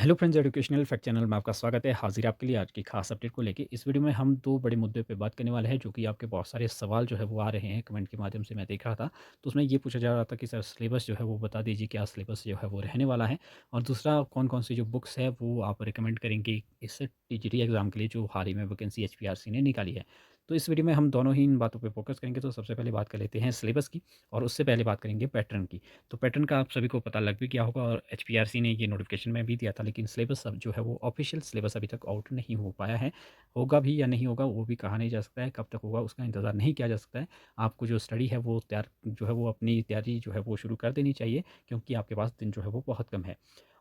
Hello friends, educational fact channel में आपका स्वागत है। हाजिर आपके लिए आज की खास अपडेट को लेके। इस वीडियो में हम दो बड़े मुद्दे पे बात करने वाले हैं, जो कि आपके बहुत सारे सवाल जो है वो आ रहे हैं कमेंट के माध्यम से। मैं देख रहा था तो उसमें ये पूछा जा रहा था कि सर सिलेबस जो है वो बता दीजिए, क्या सिलेबस जो है वो रहने वाला है, और दूसरा कौन कौन सी जो बुक्स है वो आप रिकमेंड करेंगे इस टीजीटी एग्ज़ाम के लिए जो हाल ही में वैकेंसी एचपीआरसी ने निकाली है। तो इस वीडियो में हम दोनों ही इन बातों पर फोकस करेंगे। तो सबसे पहले बात कर लेते हैं सिलेबस की, और उससे पहले बात करेंगे पैटर्न की। तो पैटर्न का आप सभी को पता लग भी गया होगा, और एचपीआरसी ने ये नोटिफिकेशन में भी दिया था, लेकिन सिलेबस अब जो है वो ऑफिशियल सिलेबस अभी तक आउट नहीं हो पाया है। होगा भी या नहीं होगा वो भी कहा नहीं जा सकता है, कब तक होगा उसका इंतज़ार नहीं किया जा सकता है। आपको जो स्टडी है वो तैयार जो है वो अपनी तैयारी जो है वो शुरू कर देनी चाहिए, क्योंकि आपके पास दिन जो है वो बहुत कम है।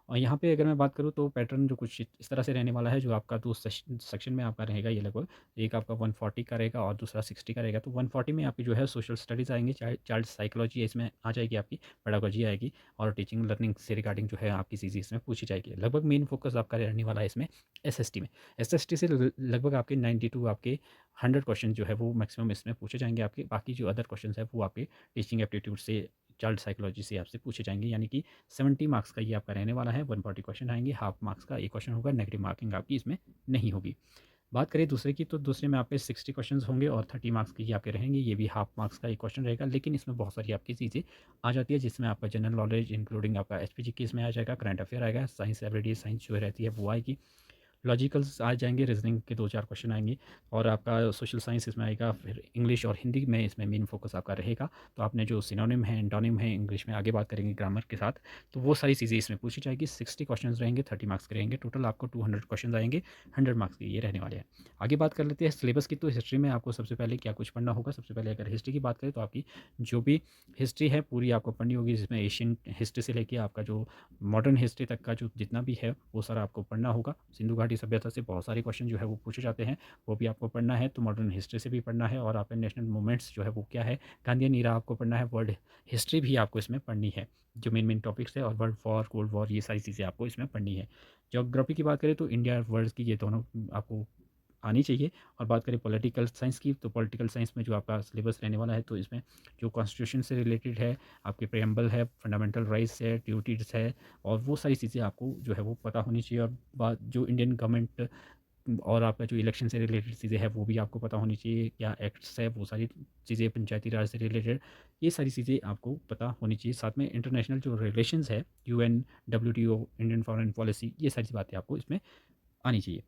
और यहाँ पे अगर मैं बात करूँ तो पैटर्न जो कुछ इस तरह से रहने वाला है, जो आपका दो सेक्शन में आपका रहेगा ये लगभग। एक आपका 140 का रहेगा और दूसरा 60 का रहेगा। तो 140 में आपकी जो है सोशल स्टडीज़ आएंगी, चाइल्ड साइकोलॉजी इसमें आ जाएगी, आपकी पेडागोजी आएगी, और टीचिंग लर्निंग से रिगार्डिंग जो है आपकी चीज़ें इसमें पूछी जाएगी। लगभग मेन फोकस आपका रहने वाला है इसमें एसएसटी में। एसएसटी से लगभग आपके 92 आपके 100 क्वेश्चन जो है वो मैक्सिमम इसमें पूछे जाएंगे आपके। बाकी जो अदर क्वेश्चन है वो आपके टीचिंग एप्टीट्यूड से, चाइल्ड साइकोलॉजी से आपसे पूछे जाएंगे। यानी कि 70 मार्क्स का ये आपका रहने वाला है। 140 क्वेश्चन आएंगे, हाफ मार्क्स का एक क्वेश्चन होगा, नेगेटिव मार्किंग आपकी इसमें नहीं होगी। बात करें दूसरे की, तो दूसरे में आपके 60 क्वेश्चंस होंगे और 30 मार्क्स की ये आपके रहेंगे। ये भी हाफ मार्क्स का एक क्वेश्चन रहेगा, लेकिन इसमें बहुत सारी आपकी चीज़ें आ जाती है, जिसमें आपका जनरल नॉलेज इंक्लूडिंग आपका एचपीजी की इसमें आ जाएगा, करंट अफेयर आएगा, साइंस एवरीडे साइंस जो रहती है वो आएगी, लॉजिकल्स आ जाएंगे, रीजनिंग के 2-4 क्वेश्चन आएंगे, और आपका सोशल साइंस इसमें आएगा। फिर इंग्लिश और हिंदी में इसमें मेन फोकस आपका रहेगा। तो आपने जो सिनोनिम है, एंटोनिम है, इंग्लिश में आगे बात करेंगे ग्रामर के साथ, तो वो सारी चीज़ें इसमें पूछी जाएगी। 60 क्वेश्चन रहेंगे, 30 मार्क्स के रहेंगे, टोटल आपको 200 क्वेश्चन आएंगे, 100 मार्क्स के ये रहने वाले हैं। आगे बात कर लेते हैं सिलेबस की। तो हिस्ट्री में आपको सबसे पहले क्या कुछ पढ़ना होगा। सबसे पहले अगर हिस्ट्री की बात करें तो आपकी जो भी हिस्ट्री है पूरी आपको पढ़नी होगी, जिसमें एशियन हिस्ट्री से लेके आपका जो मॉडर्न हिस्ट्री तक का जो जितना भी है वो सारा आपको पढ़ना होगा। सिंधु घाटी सभ्यता से बहुत सारे क्वेश्चन जो है वो पूछे जाते हैं, वो भी आपको पढ़ना है। तो मॉडर्न हिस्ट्री से भी पढ़ना है, और आपके नेशनल मूवमेंट्स जो है वो क्या है, गांधीयन ईरा आपको पढ़ना है। वर्ल्ड हिस्ट्री भी आपको इसमें पढ़नी है, जो मेन मेन टॉपिक्स है, और वर्ल्ड वॉर, कोल्ड वॉर, ये सारी चीज़ें आपको इसमें पढ़नी है। ज्योग्राफी की बात करें तो इंडिया वर्ल्ड की ये दोनों आपको आनी चाहिए। और बात करें पॉलिटिकल साइंस की, तो पॉलिटिकल साइंस में जो आपका सिलेबस रहने वाला है, तो इसमें जो कॉन्स्टिट्यूशन से रिलेटेड है, आपके प्रेम्बल है, फंडामेंटल राइट्स है, ड्यूटीज़ है, और वो सारी चीज़ें आपको जो है वो पता होनी चाहिए। और बात जो इंडियन गवर्नमेंट और आपका जो इलेक्शन से रिलेटेड चीज़ें हैं वो भी आपको पता होनी चाहिए, क्या एक्ट्स है, वो सारी चीज़ें पंचायती राज से रिलेटेड, ये सारी चीज़ें आपको पता होनी चाहिए। साथ में इंटरनेशनल जो रिलेशंस है, UN, WTO, Indian foreign policy, ये सारी बातें आपको इसमें आनी चाहिए।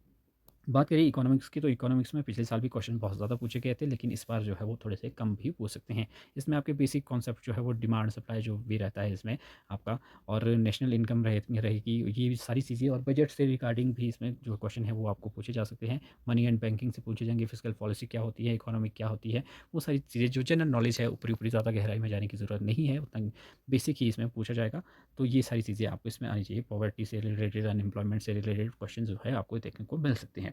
बात करें इकोनॉमिक्स की, तो इकोनॉमिक्स में पिछले साल भी क्वेश्चन बहुत ज़्यादा पूछे गए थे, लेकिन इस बार जो है वो थोड़े से कम भी पूछ सकते हैं। इसमें आपके बेसिक कॉन्सेप्ट जो है वो डिमांड सप्लाई जो भी रहता है इसमें आपका, और नेशनल इनकम रहेगी, ये सारी चीज़ें, और बजट से रिगार्डिंग भी इसमें जो क्वेश्चन है वो आपको पूछे जा सकते हैं। मनी एंड बैंकिंग से पूछे जाएंगे, फिजिकल पॉलिसी क्या होती है, इकोनॉमिक क्या होती है, वो सारी चीज़ें जो जनरल नॉलेज है, ऊपरी ऊपरी ज़्यादा गहराई में जाने की ज़रूरत नहीं है, उतना बेसिक ही इसमें पूछा जाएगा। तो ये सारी चीज़ें आपको इसमें आनी चाहिए। पॉवर्टी से रिलेटेड, अनएम्प्लॉयमेंट से रिलेटेड क्वेश्चन जो है आपको देखने को मिल सकते हैं।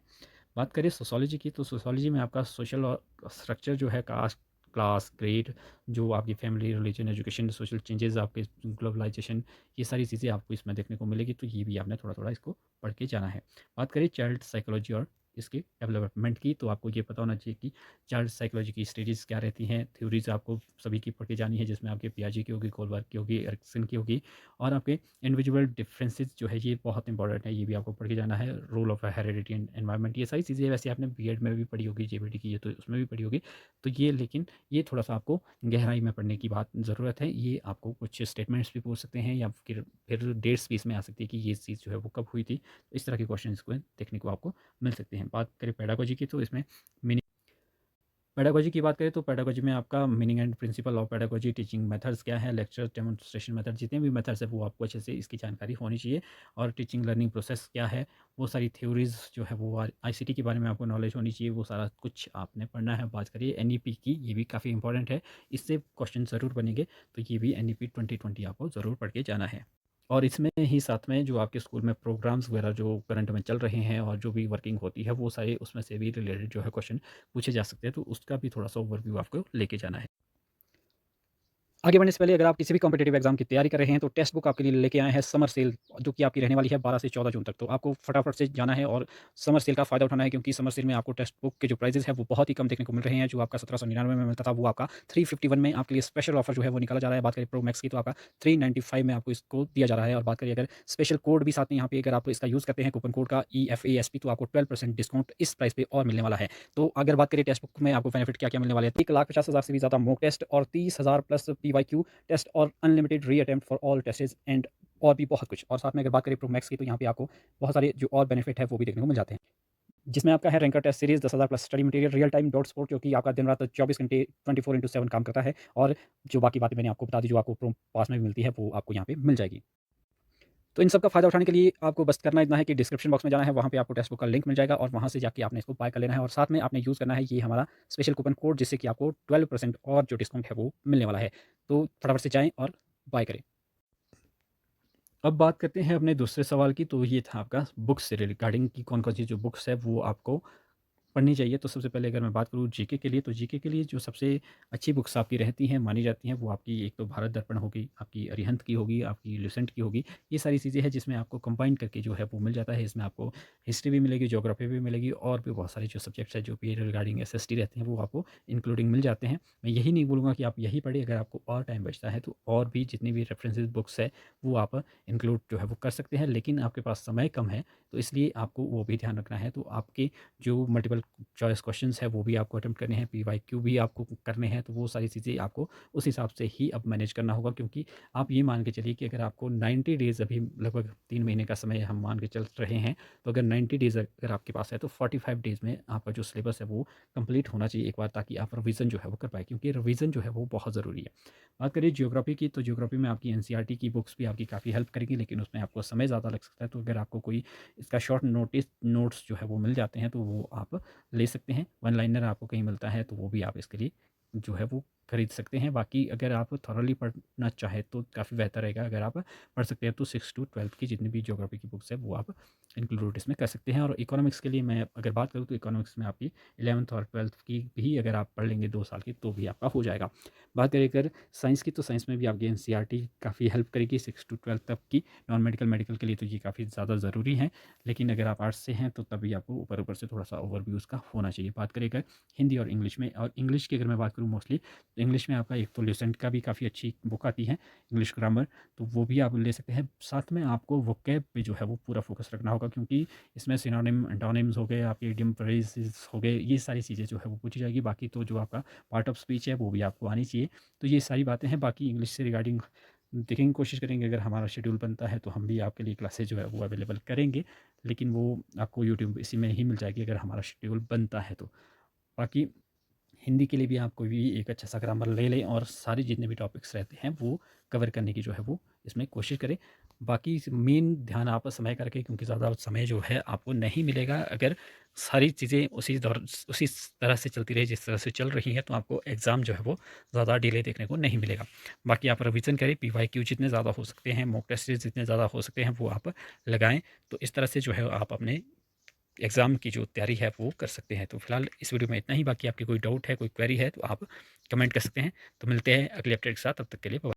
बात करें सोशोलॉजी की, तो सोशोलॉजी में आपका सोशल और स्ट्रक्चर जो है, कास्ट, क्लास, ग्रेड, जो आपकी family, religion, education, social changes, आपके ग्लोबलाइजेशन, ये सारी चीज़ें आपको इसमें देखने को मिलेगी। तो ये भी आपने थोड़ा थोड़ा इसको पढ़ के जाना है। बात करें चाइल्ड साइकोलॉजी और इसके डेवलपमेंट की, तो आपको ये पता होना चाहिए कि चाइल्ड साइकोलॉजी की स्टेजेस क्या रहती हैं। थ्योरीज आपको सभी की पढ़ के जानी है, जिसमें आपके पियाजे की होगी, कोलबर्ग की होगी, एरिक्सन की होगी, और आपके इंडिविजुअल डिफरेंसेस जो है ये बहुत इंपॉर्टेंट है, ये भी आपको पढ़ के जाना है। Role of heredity and environment, ये सारी चीज़ें वैसे आपने बीएड में भी पढ़ी होगी, जेबीटी की ये तो उसमें भी पढ़ी होगी। तो ये, लेकिन ये थोड़ा सा आपको गहराई में पढ़ने की बात ज़रूरत है। ये आपको कुछ स्टेटमेंट्स भी पूछ सकते हैं, या फिर डेट्स भी इसमें आ सकती है कि ये चीज़ जो है वो कब हुई थी। तो इस तरह के क्वेश्चन को देखने को आपको मिल सकते हैं। बात करें पेडागोजी की, तो इसमें पेडागोजी की बात करें तो पेडागोजी में आपका meaning and principle of pedagogy, teaching methods क्या है, लेक्चर, डेमोन्स्ट्रेशन मेथड, जितने भी मेथड्स है वो आपको अच्छे से इसकी जानकारी होनी चाहिए। और टीचिंग लर्निंग प्रोसेस क्या है, वो सारी थ्योरीज जो है वो आईसीटी के बारे में आपको नॉलेज होनी चाहिए, वो सारा कुछ आपने पढ़ना है। बात करिए एनईपी की, ये भी काफ़ी इंपॉर्टेंट है, इससे क्वेश्चन ज़रूर बनेंगे। तो ये भी एनईपी 2020 आपको ज़रूर पढ़ के जाना है। और इसमें ही साथ में जो आपके स्कूल में प्रोग्राम्स वगैरह जो करंट में चल रहे हैं, और जो भी वर्किंग होती है, वो सारे उसमें से भी रिलेटेड जो है क्वेश्चन पूछे जा सकते हैं। तो उसका भी थोड़ा सा ओवरव्यू आपको लेके जाना है। आगे बढ़ने से पहले अगर आप किसी भी कॉम्पिटिटिव एग्जाम की तैयारी कर रहे हैं तो टेक्स्ट बुक आपके लिए लेके आए हैं समर सेल, जो कि आपकी रहने वाली है 12 से 14 जून तक। तो आपको फटाफट से जाना है और समर सेल का फ़ायदा उठाना है, क्योंकि समर सेल में आपको टेक्स्ट बुक के जो प्राइजेस है वो बहुत ही कम देखने को मिल रहे हैं। जो आपका 1799 में मिलता था वो आपका 351 में आपके लिए स्पेशल ऑफर जो है वो निकाला जा रहा है। बात करें प्रो मैक्स की तो आपका 395 में आपको इसको दिया जा रहा है। और बात करिए अगर स्पेशल कोड भी साथ में यहाँ पे अगर आप इसका यूज़ करते हैं कूपन कोड का EFASP, तो आपको 12% डिस्काउंट इस प्राइस पे और मिलने वाला है। तो अगर बात करें टेक्स्ट बुक में आपको बेनिफिट क्या क्या मिलने वाले हैं, 1,50,000 से भी ज़्यादा मॉक टेस्ट और 30,000 प्लस PYQ टेस्ट और unlimited reattempt for all tests and और भी बहुत कुछ। और साथ में अगर बात करें प्रो मैक्स की तो यहाँ पे आपको बहुत सारे जो और बेनिफिट है वो भी देखने को मिल जाते हैं, जिसमें आपका है ranker test series 10,000 plus study material real time doubt support, जो कि आपका दिन रात 24 घंटे 24/7 काम करता है। और जो बाकी बातें मैंने आपको बता दी जो आपको प्रो पास में भी मिलती है वो आपको यहाँ पे मिल जाएगी। तो इन सब का फ़ायदा उठाने के लिए आपको बस करना इतना है कि डिस्क्रिप्शन बॉक्स में जाना है, वहाँ पे आपको टेक्स्ट बुक का लिंक मिल जाएगा और वहाँ से जाके आपने इसको बाय कर लेना है। और साथ में आपने यूज़ करना है ये हमारा स्पेशल कूपन कोड, जिससे कि आपको 12% और जो डिस्काउंट है वो मिलने वाला है। तो फटाफट से जाएँ और बाय करें। अब बात करते हैं अपने दूसरे सवाल की। तो ये था आपका बुक्स से रिगार्डिंग कि कौन-कौन सी जो बुक्स है वो आपको पढ़नी चाहिए। तो सबसे पहले अगर मैं बात करूँ जीके के लिए, तो जीके के लिए जो सबसे अच्छी बुक्स आपकी रहती हैं, मानी जाती हैं, वो आपकी एक तो भारत दर्पण होगी, आपकी अरिहंत की होगी, आपकी लुसेंट की होगी। ये सारी चीज़ें हैं जिसमें आपको कंबाइन करके जो है वो मिल जाता है। इसमें आपको हिस्ट्री भी मिलेगी, ज्योग्राफी भी मिलेगी और भी बहुत सारे जो सब्जेक्ट्स हैं जो भी रिगार्डिंग एसएसटी रहते हैं वो आपको इंक्लूडिंग मिल जाते हैं। मैं यही नहीं बोलूँगा कि आप यही पढ़ें, अगर आपको और टाइम बचता है तो और भी जितनी भी रेफरेंसेस बुक्स है वो आप इंक्लूड जो है वो कर सकते हैं। लेकिन आपके पास समय कम है तो इसलिए आपको वो भी ध्यान रखना है। तो आपके जो मल्टीपल चॉइस क्वेश्चंस है वो भी आपको अटेम्प्ट करने हैं, PYQ भी आपको करने हैं। तो वो सारी चीज़ें आपको उस हिसाब से ही अब मैनेज करना होगा, क्योंकि आप ये मान के चलिए कि अगर आपको 90 डेज़, अभी लगभग 3 महीने का समय हम मान के चल रहे हैं, तो अगर 90 डेज़ अगर आपके पास है तो 45 डेज़ में आपका जो सिलेबस है वो कंप्लीट होना चाहिए एक बार, ताकि आप रिवीजन जो है वो कर पाएँ, क्योंकि रिवीजन जो है वो बहुत ज़रूरी है। बात करिए ज्योग्राफी की, तो ज्योग्राफी में आपकी एनसीईआरटी की बुक्स भी आपकी काफ़ी हेल्प करेंगी, लेकिन उसमें आपको समय ज़्यादा लग सकता है। तो अगर आपको कोई इसका शॉर्ट नोट्स जो है वो मिल जाते हैं तो वो आप ले सकते हैं। वन लाइनर आपको कहीं मिलता है तो वो भी आप इसके लिए जो है वो खरीद सकते हैं। बाकी अगर आप थॉरली पढ़ना चाहें तो काफ़ी बेहतर रहेगा, अगर आप पढ़ सकते हैं तो 6 टू 12 की जितनी भी ज्योग्राफी की बुक्स है वो आप इंक्लूड इसमें कर सकते हैं। और इकोनॉमिक्स के लिए मैं अगर बात करूँ तो इकोनॉमिक्स में आपकी 11th और 12th की भी अगर आप पढ़ लेंगे 2 साल की तो भी आपका हो जाएगा। बात करें अगर साइंस की, तो साइंस में भी आपकी एनसीईआरटी काफ़ी हेल्प करेगी 6 टू 12 तक की। नॉन मेडिकल मेडिकल के लिए तो ये काफ़ी ज़्यादा ज़रूरी है, लेकिन अगर आप आर्ट्स से हैं तो तभी आपको ऊपर ऊपर से थोड़ा सा ओवरव्यू उसका होना चाहिए। बात करें अगर हिंदी और इंग्लिश में, और इंग्लिश की अगर मैं बात करूँ मोस्टली, तो इंग्लिश में आपका एक तो लुसेंट का भी काफ़ी अच्छी बुक आती है, इंग्लिश ग्रामर, तो वो भी आप ले सकते हैं। साथ में आपको वोकैब पे जो है वो पूरा फोकस रखना होगा, क्योंकि इसमें सिनोनिम एंटोनिम्स हो गए, आपके इडियम फ्रेजेस हो गए, ये सारी चीज़ें जो है वो पूछी जाएगी। बाकी तो जो आपका पार्ट ऑफ स्पीच है वो भी आपको आनी चाहिए। तो ये सारी बातें हैं। बाकी इंग्लिश से रिगार्डिंग देखेंगे, कोशिश करेंगे अगर हमारा शेड्यूल बनता है तो हम भी आपके लिए क्लासेस जो है वो अवेलेबल करेंगे, लेकिन वो आपको यूट्यूब इसी में ही मिल जाएगी अगर हमारा शेड्यूल बनता है तो। बाकी हिंदी के लिए भी आप कोई भी एक अच्छा सा ग्रामर ले लें और सारे जितने भी टॉपिक्स रहते हैं वो कवर करने की जो है वो इसमें कोशिश करें। बाकी मेन ध्यान आप समय का रखें, क्योंकि ज़्यादा समय जो है आपको नहीं मिलेगा। अगर सारी चीज़ें उसी तरह से चलती रही जिस तरह से चल रही हैं तो आपको एग्ज़ाम जो है वो ज़्यादा डिले देखने को नहीं मिलेगा। बाकी आप रिवीजन करें, PYQ जितने ज़्यादा हो सकते हैं, मॉक टेस्ट जितने ज़्यादा हो सकते हैं वो आप लगाएँ। तो इस तरह से जो है आप अपने एग्ज़ाम की जो तैयारी है वो कर सकते हैं। तो फिलहाल इस वीडियो में इतना ही। बाकी आपकी कोई डाउट है, कोई क्वेरी है तो आप कमेंट कर सकते हैं। तो मिलते हैं अगले अपडेट के साथ, तब तक के लिए बाय।